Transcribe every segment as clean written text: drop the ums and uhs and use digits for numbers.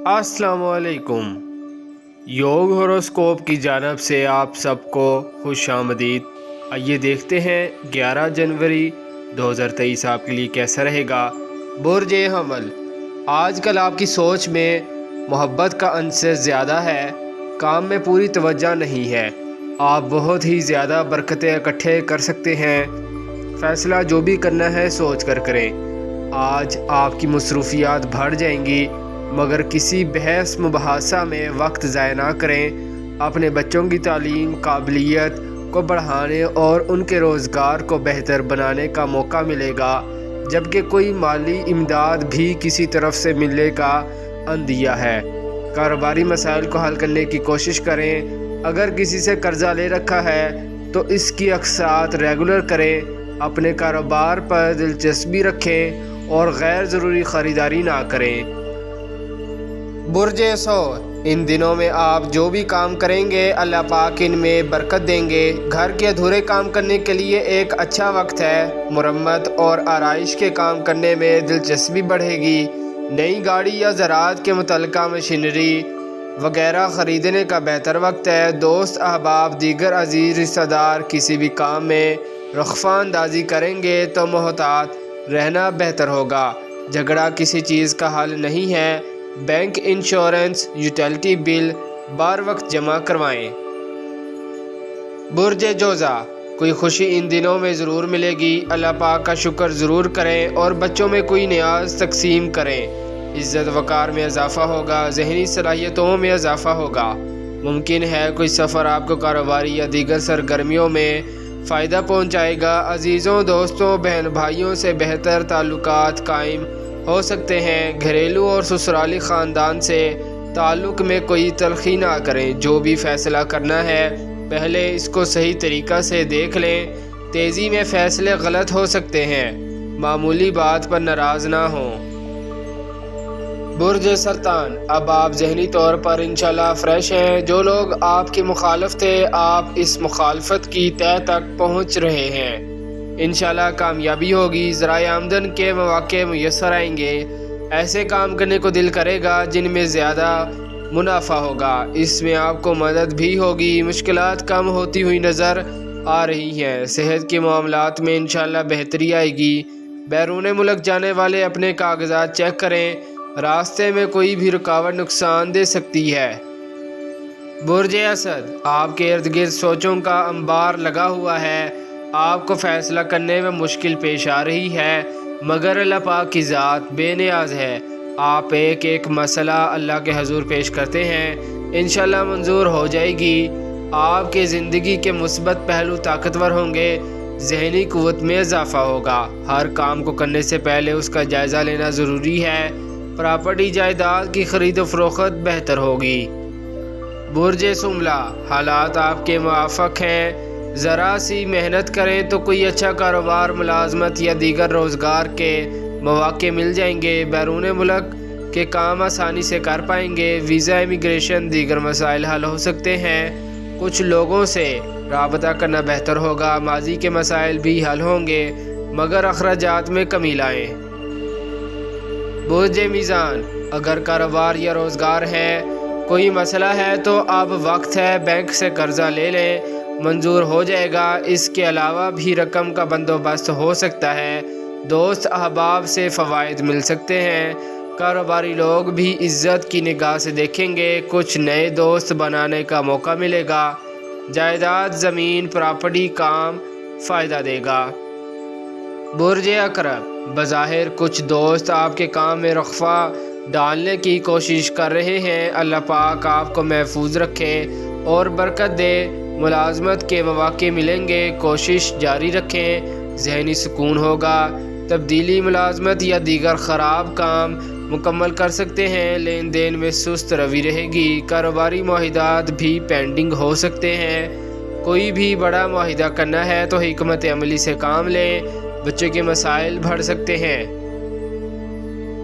अस्सलाम वालेकुम। योग होरोस्कोप की जानब से आप सबको खुश आमदीद। आइए देखते हैं 11 जनवरी 2023 आपके लिए कैसा रहेगा। बुर्ज हमल, आजकल आपकी सोच में मोहब्बत का अंश ज़्यादा है, काम में पूरी तवज्जो नहीं है। आप बहुत ही ज़्यादा बरकतें इकट्ठे कर सकते हैं। फ़ैसला जो भी करना है सोच कर करें। आज आपकी मसरूफियात बढ़ जाएंगी, मगर किसी बहस मुबाहसा में वक्त ज़ाया ना करें। अपने बच्चों की तालीम काबिलियत को बढ़ाने और उनके रोज़गार को बेहतर बनाने का मौका मिलेगा, जबकि कोई माली इमदाद भी किसी तरफ से मिलने का अंदिया है। कारोबारी मसाइल को हल करने की कोशिश करें। अगर किसी से कर्जा ले रखा है तो इसकी अक़सात रेगुलर करें। अपने कारोबार पर दिलचस्पी रखें और गैर ज़रूरी ख़रीदारी ना करें। बुर्ज सो, इन दिनों में आप जो भी काम करेंगे अल्लाह पाक इनमें बरकत देंगे। घर के अधूरे काम करने के लिए एक अच्छा वक्त है। मुरम्मत और आराइश के काम करने में दिलचस्पी बढ़ेगी। नई गाड़ी या ज़राअत के मुतल्लिका मशीनरी वगैरह ख़रीदने का बेहतर वक्त है। दोस्त अहबाब दीगर अजीज़ रिश्तेदार किसी भी काम में रुख़्फ़ा अंदाज़ी करेंगे तो मोहतात रहना बेहतर होगा। झगड़ा किसी चीज़ का हल नहीं है। बैंक, इंश्योरेंस, यूटिलिटी बिल बार वक्त जमा करवाएं। बुर्ज जोज़ा, कोई खुशी इन दिनों में ज़रूर मिलेगी। अल्लाह पाक का शुक्र ज़रूर करें और बच्चों में कोई नियाज तकसीम करें। इज़्ज़त वक़ार में इजाफ़ा होगा। जहनी सलाहियतों में इजाफ़ा होगा। मुमकिन है कोई सफ़र आपको कारोबारी या दीगर सरगर्मियों में फ़ायदा पहुँचाएगा। अजीज़ों, दोस्तों, बहन भाइयों से बेहतर ताल्लुकात कायम हो सकते हैं। घरेलू और ससुराली ख़ानदान से ताल्लुक़ में कोई तलख़ी ना करें। जो भी फ़ैसला करना है पहले इसको सही तरीक़ा से देख लें। तेज़ी में फ़ैसले गलत हो सकते हैं। मामूली बात पर नाराज़ ना हों। बुर्ज सरतान, अब आप ज़हनी तौर पर इंशाल्लाह फ़्रेश हैं। जो लोग आपके मुखालिफ थे, आप इस मुखालफत की तह तक पहुँच रहे हैं। इंशाल्लाह कामयाबी होगी। ज़राए आमदन के मौके मुयस्सर आएंगे। ऐसे काम करने को दिल करेगा जिनमें ज़्यादा मुनाफा होगा। इसमें आपको मदद भी होगी। मुश्किलात कम होती हुई नज़र आ रही हैं। सेहत के मामलात में इंशाल्लाह बेहतरी आएगी। बैरून मुल्क जाने वाले अपने कागजात चेक करें। रास्ते में कोई भी रुकावट नुकसान दे सकती है। बुर्ज असद, आपके इर्द गिर्द सोचों का अंबार लगा हुआ है। आपको फ़ैसला करने में मुश्किल पेश आ रही है, मगर अल्लाह पाक की ज़ात बेनियाज है। आप एक एक मसला अल्लाह के हजूर पेश करते हैं, इंशाल्लाह मंजूर हो जाएगी। आपके ज़िंदगी के मुस्बत पहलू ताकतवर होंगे। ज़हनी क़ुव्वत में इजाफ़ा होगा। हर काम को करने से पहले उसका जायज़ा लेना ज़रूरी है। प्रॉपर्टी जायदाद की ख़रीद व फ़रोख्त बेहतर होगी। बुर्ज सुमला, हालात आपके मुआफ़क़ हैं। ज़रा सी मेहनत करें तो कोई अच्छा कारोबार, मुलाजमत या दीगर रोज़गार के मौके मिल जाएंगे। बैरून मुल्क के काम आसानी से कर पाएंगे। वीज़ा, इमिग्रेशन, दीगर मसाइल हल हो सकते हैं। कुछ लोगों से राबता करना बेहतर होगा। माजी के मसाइल भी हल होंगे, मगर अखराजात में कमी लाएँ। बुर्ज मीज़ान, अगर कारोबार या रोज़गार है, कोई मसला है तो अब वक्त है बैंक से कर्ज़ा ले लें, मंजूर हो जाएगा। इसके अलावा भी रकम का बंदोबस्त हो सकता है। दोस्त अहबाब से फ़वाइद मिल सकते हैं। कारोबारी लोग भी इज़्ज़त की निगाह से देखेंगे। कुछ नए दोस्त बनाने का मौका मिलेगा। जायदाद, ज़मीन, प्रॉपर्टी काम फ़ायदा देगा। बुर्ज अकरब, बज़ाहिर कुछ दोस्त आपके काम में रुख़्फ़ा डालने की कोशिश कर रहे हैं। अल्लाह पाक आपको महफूज रखे और बरकत दे। मुलाजमत के मौके मिलेंगे, कोशिश जारी रखें। ज़हनी सुकून होगा। तब्दीली, मुलाजमत या दीगर ख़राब काम मुकम्मल कर सकते हैं। लेन देन में सुस्त रवि रहेगी। कारोबारी मुआहिदात भी पेंडिंग हो सकते हैं। कोई भी बड़ा मुआहिदा करना है तो हिकमत अमली से काम लें। बच्चों के मसाइल बढ़ सकते हैं।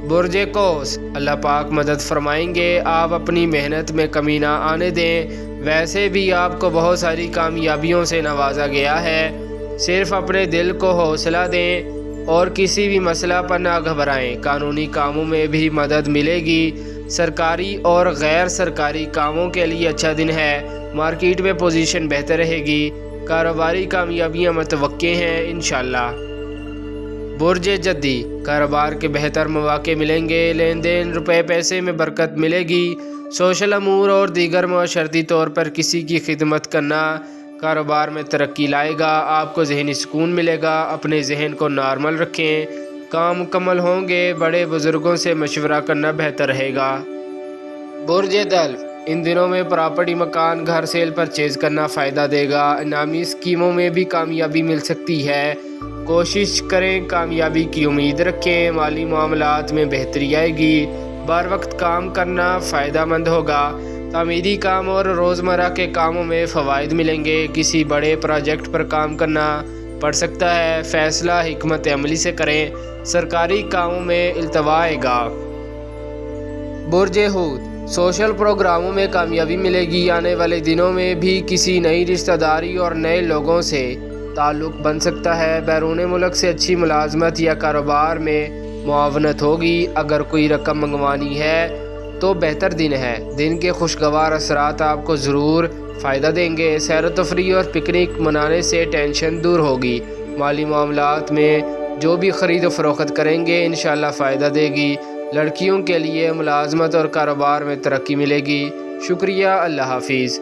बुर्ज कौस, अल्लाह पाक मदद फरमाएंगे। आप अपनी मेहनत में कमी ना आने दें। वैसे भी आपको बहुत सारी कामयाबियों से नवाजा गया है। सिर्फ अपने दिल को हौसला दें और किसी भी मसला पर ना घबराएं। कानूनी कामों में भी मदद मिलेगी। سرکاری اور غیر سرکاری کاموں کے لیے اچھا دن ہے، مارکیٹ میں پوزیشن بہتر رہے گی، کاروباری کامیابیاں متوقع ہیں انشاءاللہ۔ برج جدی، کاروبار کے بہتر مواقع ملیں گے، لین دین روپے پیسے میں برکت ملے گی، سوشل امور اور دیگر معاشرتی طور پر کسی کی خدمت کرنا کاروبار میں ترقی لائے گا، آپ کو ذہنی سکون ملے گا، اپنے ذہن کو نارمل رکھیں، کام مکمل ہوں گے، بڑے بزرگوں سے مشورہ کرنا بہتر رہے گا۔ برج دلو، ان دنوں میں پراپرٹی مکان گھر سیل پرچیز کرنا فائدہ دے گا، انعامی اسکیموں میں بھی کامیابی مل سکتی ہے، کوشش کریں کامیابی کی امید رکھیں، مالی معاملات میں بہتری آئے گی، بر وقت کام کرنا فائدہ مند ہوگا، تعمیری کام اور روزمرہ کے کاموں میں فوائد ملیں گے، کسی بڑے پروجیکٹ پر کام کرنا پڑ سکتا ہے، فیصلہ حکمت عملی سے کریں، سرکاری کاموں میں التوا آئے گا۔ برج حوت، سوشل پروگراموں میں کامیابی ملے گی، آنے والے دنوں میں بھی کسی نئی رشتہ داری اور نئے لوگوں سے تعلق بن سکتا ہے، بیرون ملک سے اچھی ملازمت یا کاروبار میں معاونت ہوگی، اگر کوئی رقم منگوانی ہے تو بہتر دن ہے، دن کے خوشگوار اثرات آپ کو ضرور فائدہ دیں گے، سیر و تفریح اور پکنک منانے سے ٹینشن دور ہوگی، مالی معاملات میں جو بھی خرید و فروخت کریں گے انشاءاللہ فائدہ دے گی، لڑکیوں کے لیے ملازمت اور کاروبار میں ترقی ملے گی۔ شکریہ، اللہ حافظ۔